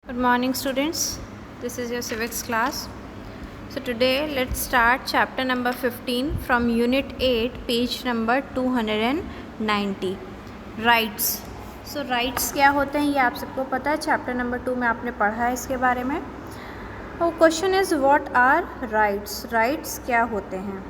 Good morning, students. This is your civics class. So today let's start chapter number 15 from unit 8, page number 290. Rights. So rights क्या होते हैं ये आप सबको पता है, चैप्टर नंबर 2 में आपने पढ़ा है इसके बारे में. और question is what are rights. Rights क्या होते हैं?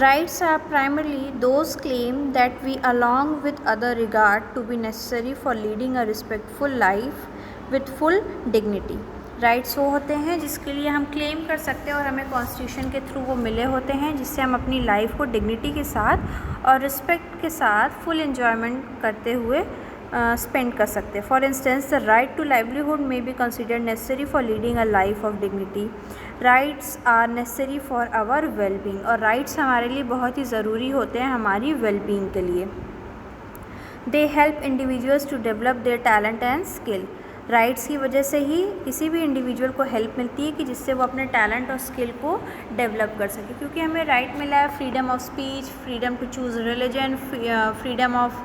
Rights are primarily those claims that we along with other regard to be necessary for leading a respectful life with full dignity. Rights वो होते हैं जिसके लिए हम क्लेम कर सकते हैं और हमें कॉन्स्टिट्यूशन के थ्रू वो मिले होते हैं, जिससे हम अपनी लाइफ को डिग्निटी के साथ और रिस्पेक्ट के साथ फुल एन्जॉयमेंट करते हुए स्पेंड कर सकते हैं. For instance the right to livelihood may be considered necessary for leading a life of dignity. Rights are necessary for our wellbeing. और राइट्स हमारे लिए बहुत ही ज़रूरी होते हैं हमारी वेलबींग के लिए. They help individuals to develop their talent and skill. Rights की वजह से ही किसी भी इंडिविजुअल को हेल्प मिलती है कि जिससे वो अपने टैलेंट और स्किल को डेवलप कर सके, क्योंकि हमें राइट मिला है freedom of speech, freedom to choose religion, freedom of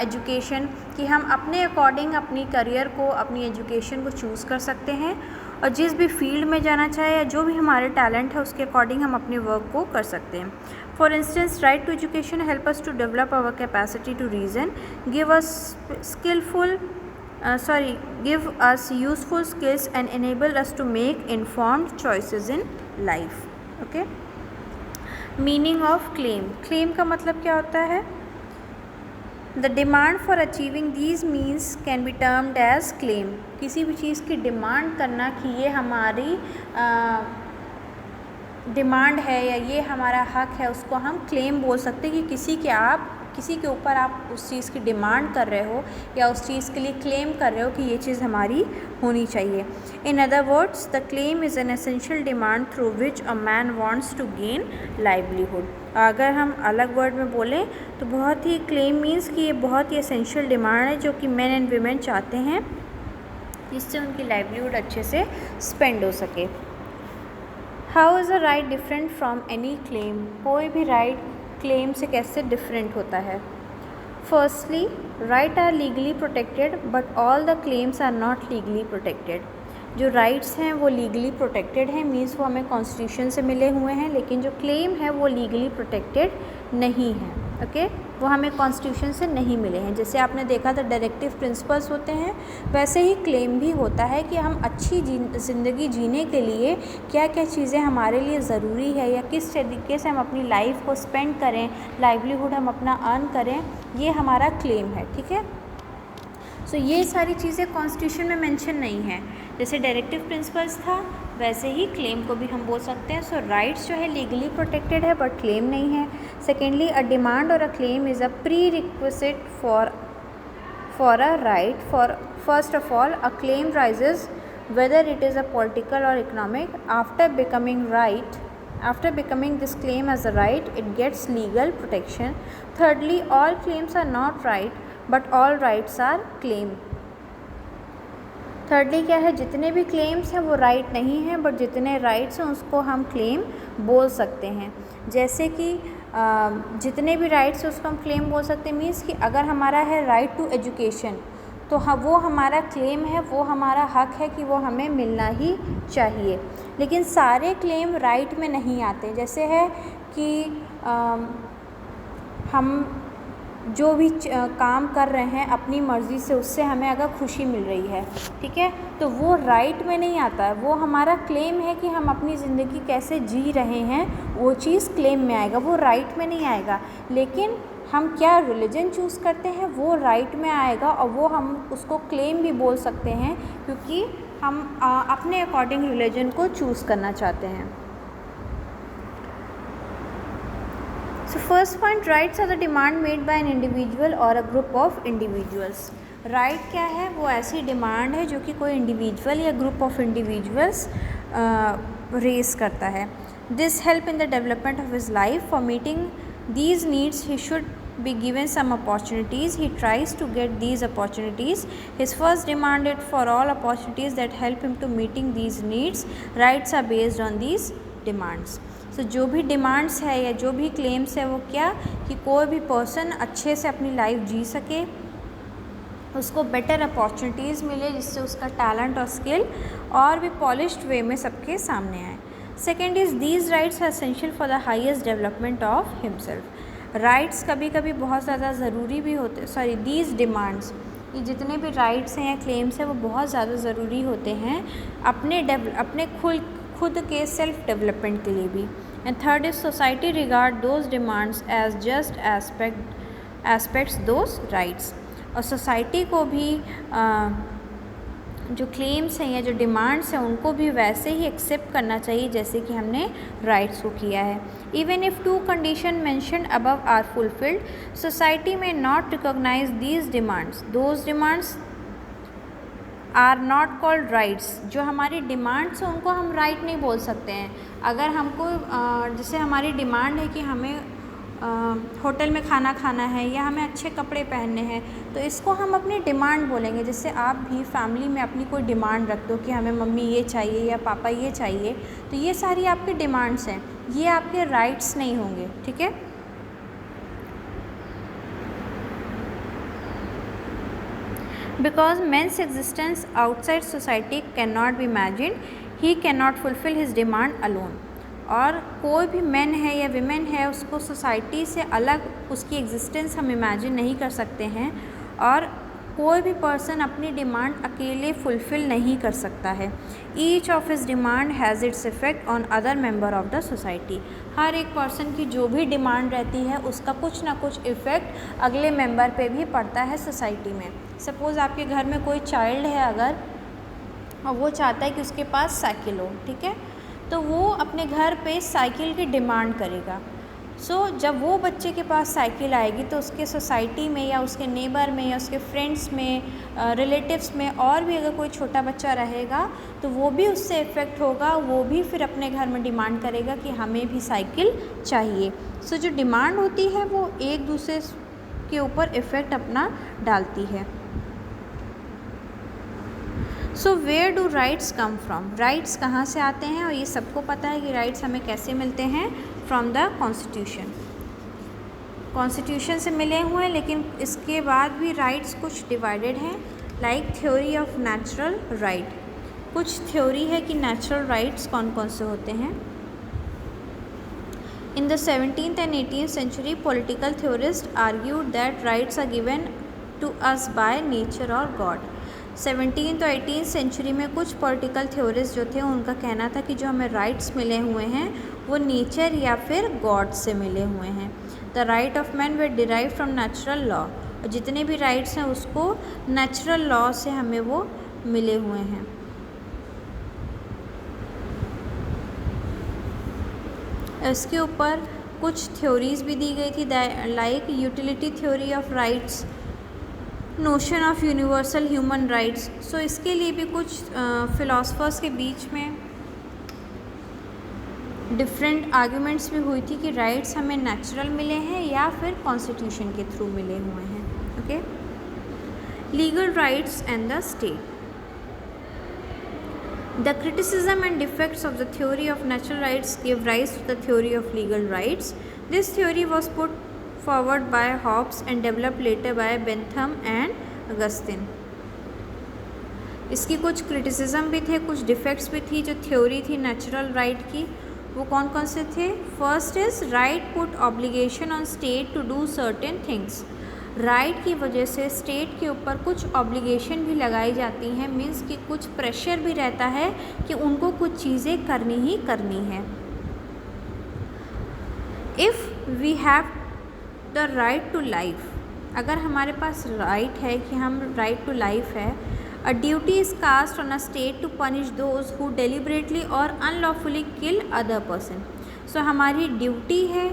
education, कि हम अपने अकॉर्डिंग अपनी करियर को, अपनी एजुकेशन को चूज़ कर सकते हैं और जिस भी फील्ड में जाना चाहे या जो भी हमारे टैलेंट है उसके अकॉर्डिंग हम अपने वर्क को कर सकते हैं. For instance right to education help us to develop our capacity to reason, give us useful skills and enable us to make informed choices in life. Okay. Meaning of claim. Claim का मतलब क्या होता है? The demand for achieving these means can be termed as claim. किसी भी चीज़ की demand करना कि ये हमारी डिमांड है या ये हमारा हक है, उसको हम क्लेम बोल सकते हैं कि किसी के ऊपर आप उस चीज़ की डिमांड कर रहे हो या उस चीज़ के लिए क्लेम कर रहे हो कि ये चीज़ हमारी होनी चाहिए. In other words the claim is an essential demand through which a man wants to gain livelihood. अगर हम अलग वर्ड में बोलें तो बहुत ही क्लेम मीन्स कि ये बहुत ही एसेंशियल डिमांड है जो कि मैन एंड वीमेन चाहते हैं, जिससे उनकी लाइवलीहुड अच्छे से स्पेंड हो सके. How is a right different from any claim. कोई भी राइट क्लेम से कैसे डिफरेंट होता है? Firstly right are legally protected but all the claims are not legally protected. जो राइट्स हैं वो लीगली प्रोटेक्टेड हैं, मीन्स वो हमें कॉन्स्टिट्यूशन से मिले हुए हैं, लेकिन जो क्लेम है वो लीगली प्रोटेक्टेड नहीं है. ओके, वो हमें कॉन्स्टिट्यूशन से नहीं मिले हैं. जैसे आपने देखा था डायरेक्टिव प्रिंसिपल्स होते हैं, वैसे ही क्लेम भी होता है कि हम अच्छी ज़िंदगी जीने के लिए क्या क्या चीज़ें हमारे लिए ज़रूरी है या किस तरीके से हम अपनी लाइफ को स्पेंड करें, लाइवलीहुड हम अपना अर्न करें, ये हमारा क्लेम है. ठीक है. सो ये सारी चीज़ें कॉन्स्टिट्यूशन में मेंशन नहीं है. जैसे डायरेक्टिव प्रिंसिपल्स था वैसे ही क्लेम को भी हम बोल सकते हैं. सो राइट्स जो है लीगली प्रोटेक्टेड है बट क्लेम नहीं है. सेकेंडली अ डिमांड और a claim is a pre requisite for a right. For first of all a claim rises whether it is a political or economic. After becoming this claim as a right, it gets legal protection. Thirdly, all claims are not right but all rights are claim. Thirdly क्या है, जितने भी claims हैं वो right नहीं हैं but जितने rights हैं उसको हम क्लेम बोल सकते हैं. जैसे कि जितने भी राइट्स हैं उसको हम क्लेम बोल सकते हैं. मीन्स कि अगर हमारा है राइट टू एजुकेशन तो वो हमारा क्लेम है, वो हमारा हक है कि वो हमें मिलना ही चाहिए. लेकिन सारे क्लेम राइट में नहीं आते. जैसे है कि हम जो भी काम कर रहे हैं अपनी मर्ज़ी से, उससे हमें अगर खुशी मिल रही है, ठीक है, तो वो राइट में नहीं आता है. वो हमारा क्लेम है कि हम अपनी ज़िंदगी कैसे जी रहे हैं, वो चीज़ क्लेम में आएगा, वो राइट में नहीं आएगा. लेकिन हम क्या रिलीजन चूज़ करते हैं वो राइट में आएगा और वो हम उसको क्लेम भी बोल सकते हैं क्योंकि हम अपने अकॉर्डिंग रिलीजन को चूज़ करना चाहते हैं. So first point, rights are the demand made by an individual or a group of individuals. Right क्या है? वो ऐसी डिमांड है जो कि कोई इंडिविजुअल या ग्रुप ऑफ इंडिविजुअल्स रेस करता है. This help in the development of his life. For meeting these needs he should be given some opportunities. He tries to get these opportunities. His first demanded for all opportunities that help him to meeting these needs. Rights are based on these demands. So जो भी demands है या जो भी claims है वो क्या कि कोई भी पर्सन अच्छे से अपनी लाइफ जी सके, उसको बेटर अपॉर्चुनिटीज़ मिले, जिससे उसका टैलेंट और स्किल और भी पॉलिश्ड वे में सबके सामने आए। Second is these rights are essential for the highest development of himself. Rights कभी कभी बहुत ज़्यादा ज़रूरी भी होते, दीज डिमांड्स, ये जितने भी राइट्स हैं या क्लेम्स हैं वो बहुत ज़्यादा ज़रूरी होते हैं अपने खुद के सेल्फ डेवलपमेंट के लिए भी। And third is society regard those demands as just aspects those rights. और सोसाइटी को भी जो क्लेम्स हैं या जो डिमांड्स हैं उनको भी वैसे ही एक्सेप्ट करना चाहिए जैसे कि हमने राइट्स को किया है। Even if two conditions mentioned above are fulfilled, society में not recognize these demands, those demands are not called rights. जो हमारी डिमांड्स हैं उनको हम राइट नहीं बोल सकते हैं। अगर हमको जैसे हमारी डिमांड है कि हमें होटल में खाना खाना है या हमें अच्छे कपड़े पहनने हैं, तो इसको हम अपनी डिमांड बोलेंगे। जैसे आप भी फैमिली में अपनी कोई डिमांड रख दो कि हमें मम्मी ये चाहिए या पापा ये चाहिए, तो ये सारी आपकी डिमांड्स हैं, ये आपके राइट्स नहीं होंगे, ठीक है। Because man's existence outside society can not be imagined, he can not fulfil his demand alone. और कोई भी मैन है या विमेन है उसको सोसाइटी से अलग उसकी एग्जिस्टेंस हम इमेजिन नहीं कर सकते हैं, और कोई भी पर्सन अपनी डिमांड अकेले फुलफ़िल नहीं कर सकता है। Each of his demand has its effect on other member of the society. हर एक पर्सन की जो भी डिमांड रहती है उसका कुछ ना कुछ इफ़ेक्ट अगले मेंबर पे भी पड़ता है सोसाइटी में। सपोज़ आपके घर में कोई चाइल्ड है अगर, और वो चाहता है कि उसके पास साइकिल हो, ठीक है, तो वो अपने घर पे साइकिल की डिमांड करेगा। जब वो बच्चे के पास साइकिल आएगी तो उसके सोसाइटी में या उसके नेबर में या उसके फ्रेंड्स में, रिलेटिव्स में और भी अगर कोई छोटा बच्चा रहेगा तो वो भी उससे इफ़ेक्ट होगा, वो भी फिर अपने घर में डिमांड करेगा कि हमें भी साइकिल चाहिए। जो डिमांड होती है वो एक दूसरे के ऊपर इफ़ेक्ट अपना डालती है। Where do rights come from? Rights कहाँ से आते हैं? और ये सबको पता है कि राइट्स हमें कैसे मिलते हैं, फ्रॉम द कॉन्स्टिट्यूशन। कॉन्स्टिट्यूशन से मिले हुए हैं, लेकिन इसके बाद भी राइट्स कुछ डिवाइडेड हैं, like theory of natural right. कुछ थ्योरी है कि नेचुरल राइट्स कौन कौन से होते हैं। In the 17th and 18th century, political theorists argued that rights are given to us by nature or God। 17th और 18th सेंचुरी में कुछ पॉलिटिकल थ्योरिस्ट जो थे उनका कहना था कि जो हमें राइट्स मिले हुए हैं वो नेचर या फिर गॉड से मिले हुए हैं। The right of man way derive from natural law. और जितने भी राइट्स हैं उसको नेचुरल लॉ से हमें वो मिले हुए हैं। इसके ऊपर कुछ थ्योरीज भी दी गई थी, like utility theory of rights, notion of universal human rights. इसके लिए भी कुछ फिलोसफर्स के बीच में डिफरेंट आर्ग्यूमेंट्स भी हुई थी कि राइट्स हमें नेचुरल मिले हैं या फिर कॉन्स्टिट्यूशन के थ्रू मिले हुए हैं। Okay, legal rights and the state. The criticism and defects of the theory of natural rights gave rise to the theory of legal rights. This theory was put forward by Hobbes and developed later by Bentham and Augustine. इसकी कुछ criticism भी थे, कुछ defects भी थी। जो theory थी natural right की वो कौन कौन से थे? First is right put obligation on state to do certain things. Right की वजह से स्टेट के ऊपर कुछ ऑब्लिगेशन भी लगाई जाती हैं, मीन्स कि कुछ प्रेशर भी रहता है कि उनको कुछ चीज़ें करनी ही करनी है। If we have the right to life, अगर हमारे पास राइट है कि हम राइट टू लाइफ है, a duty is cast on a state to punish those who deliberately और अनलॉफुली किल अदर पर्सन। हमारी ड्यूटी है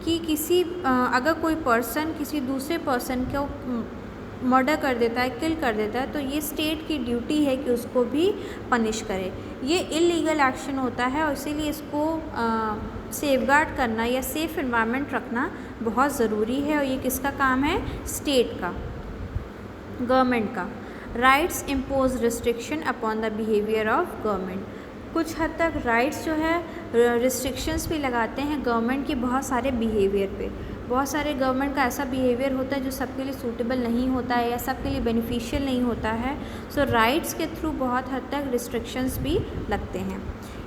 कि अगर कोई पर्सन किसी दूसरे पर्सन को मर्डर कर देता है, किल कर देता है, तो ये स्टेट की ड्यूटी है कि उसको भी पनिश करे। ये इलीगल एक्शन होता है और इसीलिए इसको सेफगार्ड करना या सेफ़ एनवायरनमेंट रखना बहुत ज़रूरी है। और ये किसका काम है? स्टेट का, गवर्नमेंट का। Rights impose restriction upon the behaviour of government. कुछ हद तक राइट्स जो है रिस्ट्रिक्शंस भी लगाते हैं गवर्नमेंट के बहुत सारे बिहेवियर पे। बहुत सारे गवर्नमेंट का ऐसा बिहेवियर होता है जो सबके लिए सूटेबल नहीं होता है या सबके लिए बेनिफिशियल नहीं होता है। सो राइट्स के थ्रू बहुत हद तक रिस्ट्रिक्शंस भी लगते हैं।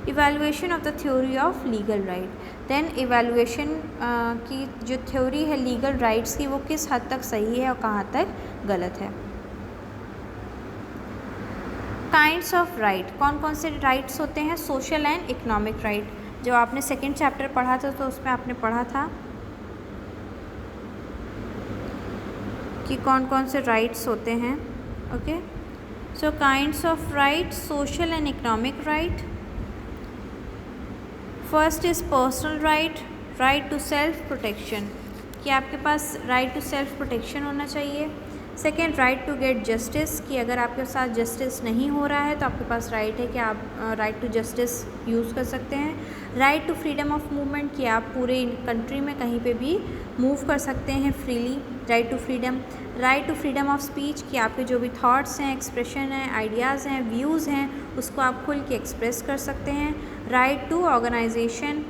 Evaluation of the theory of legal right, then evaluation की जो थ्योरी है लीगल राइट्स की वो किस हद तक सही है और कहाँ तक गलत है। काइंड्स ऑफ राइट, कौन कौन से राइट्स होते हैं? सोशल एंड इकोनॉमिक राइट, जो आपने सेकेंड चैप्टर पढ़ा था तो उसमें आपने पढ़ा था कि कौन कौन से राइट्स होते हैं। Okay, so kinds of right, social and economic right. First is personal right, right to self protection, कि आपके पास राइट टू सेल्फ प्रोटेक्शन होना चाहिए। Second, right to get justice, कि अगर आपके साथ जस्टिस नहीं हो रहा है तो आपके पास राइट है कि आप राइट टू जस्टिस यूज़ कर सकते हैं। Right to freedom of movement, कि आप पूरे कंट्री में कहीं पे भी मूव कर सकते हैं freely, right to freedom. Right to freedom of speech, कि आपके जो भी थॉट्स हैं, एक्सप्रेशन हैं, आइडियाज़ हैं, व्यूज़ हैं, उसको आप खुल के एक्सप्रेस कर सकते हैं। राइट टू ऑर्गेनाइजेशन,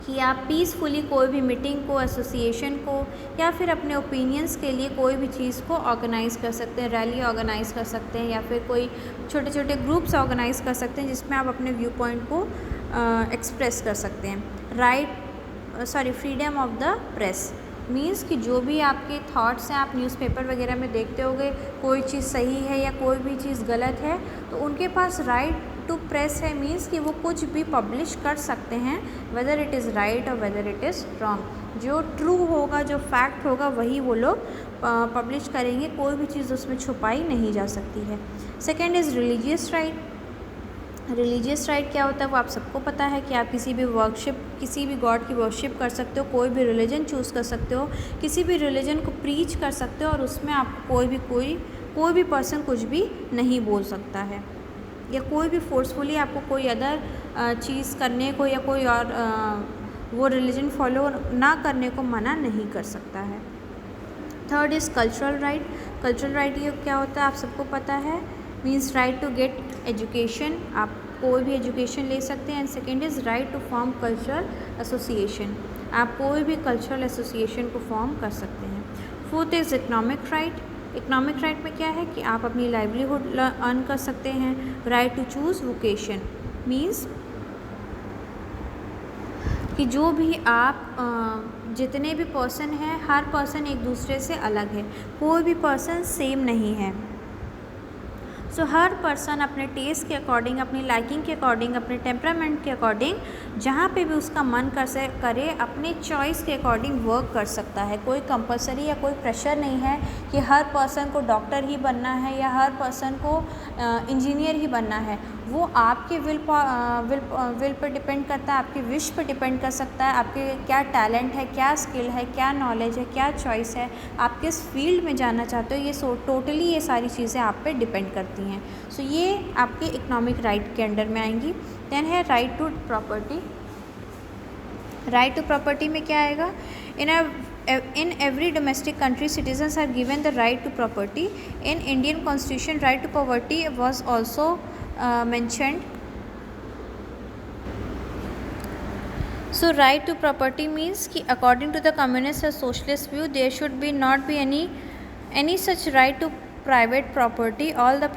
कि आप पीसफुली कोई भी मीटिंग को, एसोसिएशन को या फिर अपने ओपिनियंस के लिए कोई भी चीज़ को ऑर्गेनाइज़ कर सकते हैं, रैली ऑर्गेनाइज़ कर सकते हैं या फिर कोई छोटे छोटे ग्रुप्स ऑर्गेनाइज़ कर सकते हैं जिसमें आप अपने व्यू पॉइंट को एक्सप्रेस कर सकते हैं। Freedom of the press means कि जो भी आपके थॉट्स हैं, आप न्यूज़पेपर वगैरह में देखते होंगे कोई चीज़ सही है या कोई भी चीज़ गलत है तो उनके पास राइट टू प्रेस है, मीन्स कि वो कुछ भी पब्लिश कर सकते हैं, वेदर इट इज़ राइट और वेदर इट इज़ रॉन्ग। जो ट्रू होगा, जो फैक्ट होगा वही वो लोग पब्लिश करेंगे, कोई भी चीज़ उसमें छुपाई नहीं जा सकती है। Second is religious right. Religious right क्या होता है वो आप सबको पता है कि आप किसी भी गॉड की वर्शिप कर सकते हो, कोई भी रिलीजन चूज़ कर सकते हो, किसी भी रिलीजन को प्रीच कर सकते हो और उसमें आप कोई भी पर्सन कुछ भी नहीं बोल सकता है या कोई भी फोर्सफुली आपको कोई अदर चीज़ करने को या कोई और वो रिलीजन फॉलो ना करने को मना नहीं कर सकता है। Third is cultural right. Cultural right ये क्या होता है आप सबको पता है, means right to get education, आप कोई भी एजुकेशन ले सकते हैं। And second is right to form cultural association, आप कोई भी कल्चरल एसोसिएशन को फॉर्म कर सकते हैं। Fourth is economic right. Economic right में क्या है कि आप अपनी लाइवलीहुड अर्न कर सकते हैं। Right to choose vocation means कि जो भी आप जितने भी पर्सन हैं, हर पर्सन एक दूसरे से अलग है, कोई भी पर्सन सेम नहीं है। सो हर पर्सन अपने टेस्ट के अकॉर्डिंग, अपनी लाइकिंग के अकॉर्डिंग, अपने टेम्परामेंट के अकॉर्डिंग, जहाँ पे भी उसका मन करे अपने चॉइस के अकॉर्डिंग वर्क कर सकता है। कोई कंपलसरी या कोई प्रेशर नहीं है कि हर पर्सन को डॉक्टर ही बनना है या हर पर्सन को इंजीनियर ही बनना है। वो आपके विल पर डिपेंड करता है, आपके विश पर डिपेंड कर सकता है, आपके क्या टैलेंट है, क्या स्किल है, क्या नॉलेज है, क्या चॉइस है, आप किस फील्ड में जाना चाहते हो, ये टोटली ये सारी चीज़ें आप पे डिपेंड करती हैं। सो ये आपके इकोनॉमिक राइट के अंडर में आएंगी। देन है right to property. Right to property में क्या आएगा, in every domestic country citizens are given the right to property. In Indian constitution right to property was also mentioned. So right to property means कि according to the communist or socialist view there should be not be any such right to private property. All the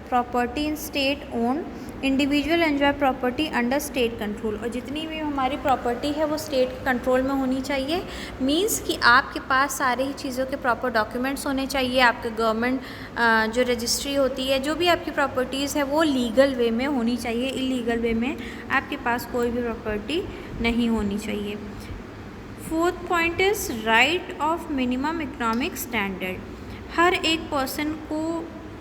property in state owned, individual enjoy property under state control, और जितनी भी हमारी property है वो state control में होनी चाहिए। Means कि आपके पास सारे ही चीज़ों के प्रॉपर डॉक्यूमेंट्स होने चाहिए, आपके गवर्नमेंट जो रजिस्ट्री होती है, जो भी आपकी प्रॉपर्टीज़ है वो लीगल वे में होनी चाहिए, इलीगल वे में आपके पास कोई भी प्रॉपर्टी नहीं होनी चाहिए। Fourth point is right of minimum economic standard. हर एक पर्सन को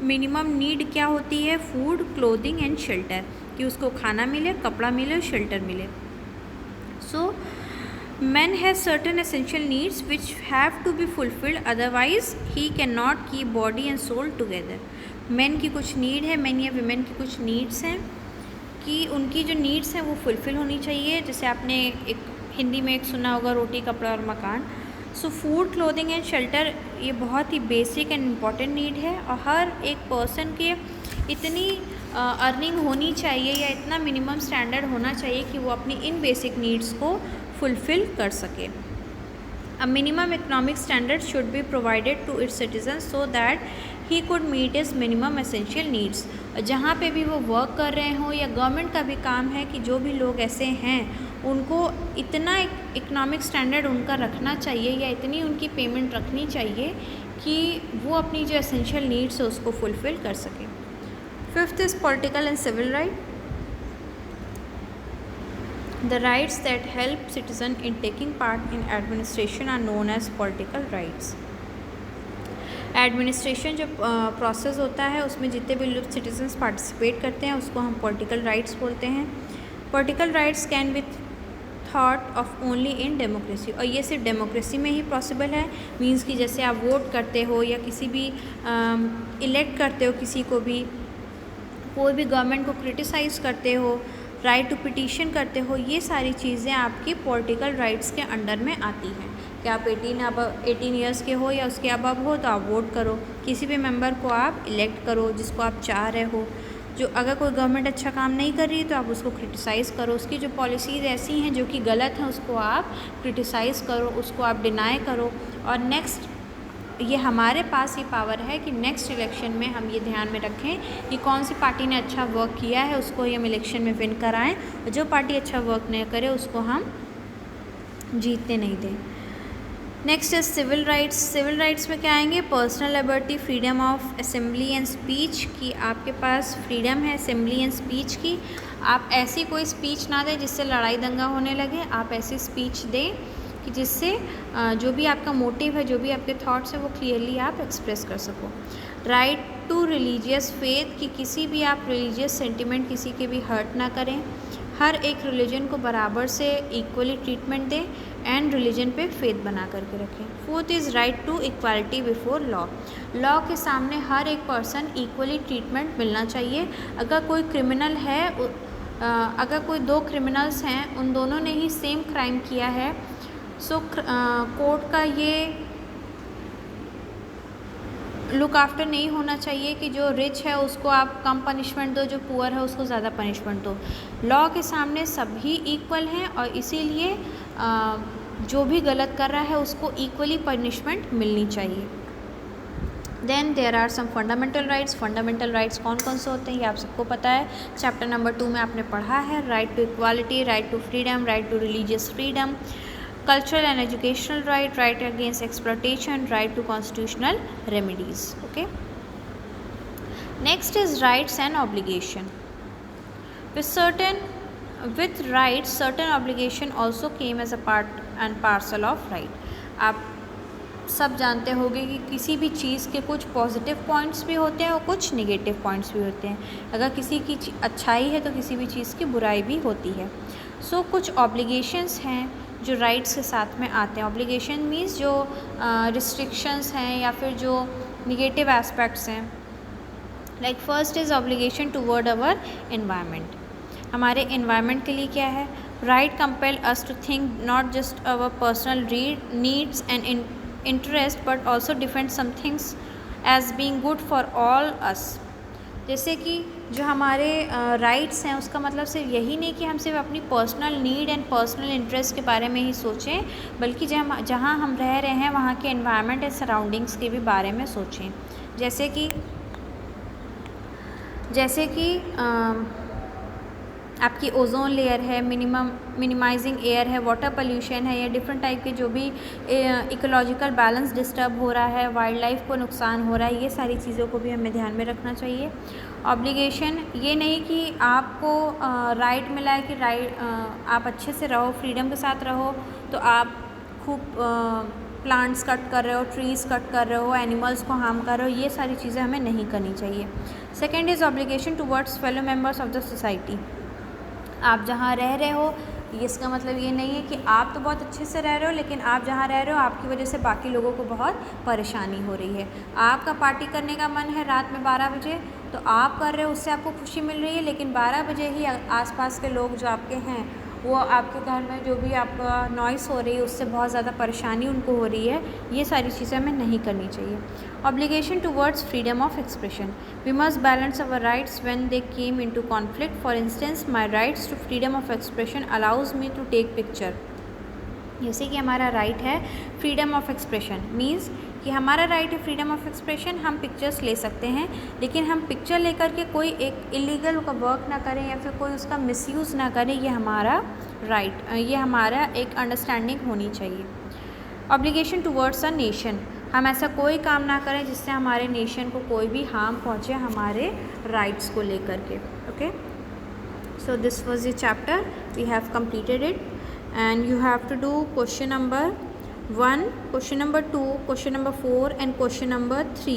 मिनिमम नीड क्या होती है, फूड, क्लोथिंग एंड शेल्टर, कि उसको खाना मिले, कपड़ा मिले, शेल्टर मिले। So man has certain essential needs which have to be fulfilled, otherwise he can not keep body and soul together. Man की कुछ नीड है, मैन या वीमेन की कुछ नीड्स हैं कि उनकी जो नीड्स हैं वो फुलफ़िल होनी चाहिए। जैसे आपने एक हिंदी में एक सुना होगा, रोटी, कपड़ा और मकान। So food, clothing and shelter ये बहुत ही बेसिक एंड इम्पॉर्टेंट नीड है, और हर एक पर्सन के इतनी अर्निंग होनी चाहिए या इतना मिनिमम स्टैंडर्ड होना चाहिए कि वो अपनी इन बेसिक नीड्स को फुलफ़िल कर सके। A minimum economic standard should be provided to its citizens so that he could meet his minimum essential needs. जहाँ पे भी वो वर्क कर रहे हों या गवर्नमेंट का भी काम है कि जो भी लोग ऐसे हैं उनको इतना इकोनॉमिक स्टैंडर्ड उनका रखना चाहिए या इतनी उनकी पेमेंट रखनी चाहिए कि वो अपनी जो एसेंशियल नीड्स है उसको फुलफ़िल कर सकें. Fifth is political and civil right. The rights that help citizen in taking part in administration are known as political rights. Administration जो प्रोसेस होता है उसमें जितने भी लोग सिटीजन्स पार्टिसिपेट करते हैं उसको हम पॉलिटिकल राइट्स बोलते हैं. Political rights can be thought of only in democracy, और ये सिर्फ डेमोक्रेसी में ही पॉसिबल है. मींस कि जैसे आप वोट करते हो या किसी भी इलेक्ट करते हो किसी को भी, कोई भी गवर्नमेंट को क्रिटिसाइज़ करते हो, राइट टू पिटीशन करते हो, ये सारी चीज़ें आपकी पॉलिटिकल राइट्स के अंडर में आती हैं. कि आप 18 ईयर्स के हो या उसके अबव हो तो आप वोट करो, किसी भी मेंबर को आप इलेक्ट करो जिसको आप चाह रहे हो. जो अगर कोई गवर्नमेंट अच्छा काम नहीं कर रही है तो आप उसको क्रिटिसाइज़ करो, उसकी जो पॉलिसीज़ ऐसी हैं जो कि गलत हैं उसको आप क्रिटिसाइज़ करो, उसको आप डिनाई करो. और नेक्स्ट ये हमारे पास ये पावर है कि नेक्स्ट इलेक्शन में हम ये ध्यान में रखें कि कौन सी पार्टी ने अच्छा वर्क किया है उसको हम इलेक्शन में विन कराएं, और जो पार्टी अच्छा वर्क नहीं करे उसको हम जीतने नहीं दें. नेक्स्ट है सिविल राइट्स. सिविल राइट्स में क्या आएंगे? Personal liberty, freedom of assembly and speech, कि आपके पास फ्रीडम है असेंबली एंड स्पीच की. आप ऐसी कोई स्पीच ना दें जिससे लड़ाई दंगा होने लगे. आप ऐसी स्पीच दें कि जिससे जो भी आपका मोटिव है, जो भी आपके थॉट्स हैं वो क्लियरली आप एक्सप्रेस कर सको. राइट टू रिलीजियस फेथ, कि किसी भी आप रिलीजियस सेंटिमेंट किसी के भी हर्ट ना करें. हर एक रिलीजन को बराबर से इक्वली ट्रीटमेंट दें एंड रिलीजन पे फेथ बना करके रखें. Fourth is right to equality before law. Law के सामने हर एक पर्सन इक्वली ट्रीटमेंट मिलना चाहिए. अगर कोई क्रिमिनल है, अगर कोई दो क्रिमिनल्स हैं, उन दोनों ने ही सेम क्राइम किया है, सो कोर्ट का ये लुक आफ्टर नहीं होना चाहिए कि जो रिच है उसको आप कम पनिशमेंट दो, जो पुअर है उसको ज़्यादा पनिशमेंट दो. लॉ के सामने सभी इक्वल हैं और इसीलिए जो भी गलत कर रहा है उसको इक्वली पनिशमेंट मिलनी चाहिए. Then there are some fundamental rights. Fundamental rights कौन कौन से होते हैं ये आप सबको पता है, चैप्टर नंबर 2 में आपने पढ़ा है. Right to equality, right to freedom, right to religious freedom, cultural and educational right, right against exploitation, right to constitutional remedies. Okay. Next is rights and obligation. With rights, certain obligation also came as a part and parcel of right. आप सब जानते होंगे कि किसी भी चीज़ के कुछ positive points भी होते हैं और कुछ नेगेटिव पॉइंट्स भी होते हैं. अगर किसी की अच्छाई है तो किसी भी चीज़ की बुराई भी होती है. सो कुछ ऑब्लिगेशंस हैं जो राइट्स के साथ में आते हैं. ऑब्लिगेशन मीन्स जो रिस्ट्रिक्शंस हैं या फिर जो निगेटिव एस्पेक्ट्स हैं. Like first is obligation toward our environment. हमारे एनवायरनमेंट के लिए क्या है? Right compel us to think not just our personal needs and interest but also defend some things as being good for all us. जैसे कि जो हमारे rights हैं उसका मतलब सिर्फ यही नहीं कि हम सिर्फ अपनी personal need and personal interest के बारे में ही सोचें, बल्कि जहाँ हम रह रहे हैं वहाँ के एनवायरनमेंट एंड सराउंडिंग्स के भी बारे में सोचें. जैसे कि आपकी ओजोन लेयर है, मिनिमाइजिंग एयर है, वाटर पोल्यूशन है, या डिफरेंट टाइप के जो भी इकोलॉजिकल बैलेंस डिस्टर्ब हो रहा है, वाइल्ड लाइफ को नुकसान हो रहा है, ये सारी चीज़ों को भी हमें ध्यान में रखना चाहिए. ऑब्लिगेशन ये नहीं कि आपको राइट मिला है कि आप अच्छे से रहो, फ्रीडम के साथ रहो, तो आप खूब प्लांट्स कट कर रहे हो, ट्रीज़ कट कर रहे हो, एनिमल्स को हार्म कर रहे हो, ये सारी चीज़ें हमें नहीं करनी चाहिए. Second is obligation towards fellow members of the society. आप जहाँ रह रहे हो, इसका मतलब ये नहीं है कि आप तो बहुत अच्छे से रह रहे हो, लेकिन आप जहाँ रह रहे हो आपकी वजह से बाकी लोगों को बहुत परेशानी हो रही है. आपका पार्टी करने का मन है रात में 12 बजे, तो आप कर रहे हो, उससे आपको खुशी मिल रही है, लेकिन 12 बजे ही आसपास के लोग जो आपके हैं वो आपके घर में जो भी आपका नॉइस हो रही है उससे बहुत ज़्यादा परेशानी उनको हो रही है. ये सारी चीज़ें हमें नहीं करनी चाहिए. Obligation towards freedom of expression. We must balance our rights when they came into conflict. For instance, my rights to freedom of expression allows me to take picture. जैसे कि हमारा राइट है फ्रीडम ऑफ एक्सप्रेशन, मीन्स कि हमारा right है freedom of expression, हम pictures ले सकते हैं, लेकिन हम पिक्चर लेकर के कोई एक इलीगल का वर्क ना करें या फिर कोई उसका मिसयूज़ ना करें, ये हमारा राइट, ये हमारा एक अंडरस्टैंडिंग होनी चाहिए। ऑब्लिगेशन टुवर्ड्स अ नेशन, हम ऐसा कोई काम ना करें जिससे हमारे नेशन को कोई भी हार्म पहुँचे हमारे राइट्स को लेकर के। Okay, so this was the chapter, we have completed it and you have to do question number 1, question number 2, question number 4 and question number 3,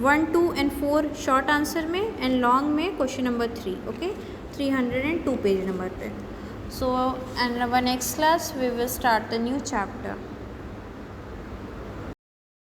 1, 2 and 4 short answer में and long में question number 3, okay, 302 page number पे। So and our next class we will start the new chapter.